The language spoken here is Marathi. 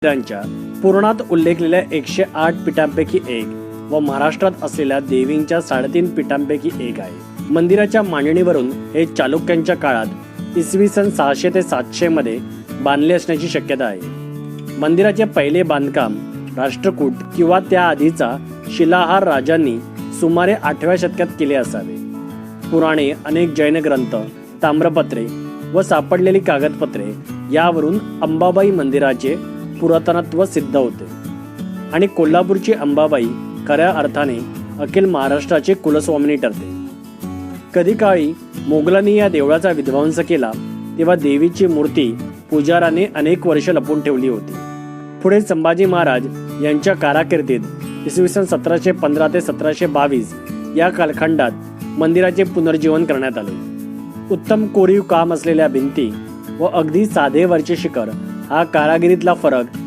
मंदिरांच्या पुराणात उल्लेखलेल्या 108 पीठांपैकी एक व महाराष्ट्रात असलेल्या देवींच्या 3.5 पीठांपैकी एक आहे. मंदिराच्या मांडणीवरून हे चालुक्यांच्या काळात इसवी सन 600 ते 700 मध्ये बांधले असण्याची शक्यता आहे. मंदिराचे पहिले बांधकाम राष्ट्रकूट किंवा त्याआधीचा शिलाहार राजांनी सुमारे 8व्या शतकात केले असावे. पुराणे, अनेक जैन ग्रंथ, ताम्रपत्रे व सापडलेली कागदपत्रे यावरून अंबाबाई मंदिराचे पुरातनत्व सिद्ध होते आणि कोल्हापूरची अंबाबाई खऱ्या अर्थाने अखिल महाराष्ट्राचे कुलस्वामिनी ठरते. कधी काळी मोगलांनी या देवळाचा विध्वंस केला तेव्हा देवीची मूर्ती पुजाराने अनेक वर्ष लपवून ठेवली होती. पुढे संभाजी महाराज यांच्या कारकिर्दीत इसवी सन 1715 ते 1722 या कालखंडात मंदिराचे पुनर्जीवन करण्यात आले. उत्तम कोरीव काम असलेल्या भिंती व अगदी साधे वरचे शिखर हा कारागिरीतला फरक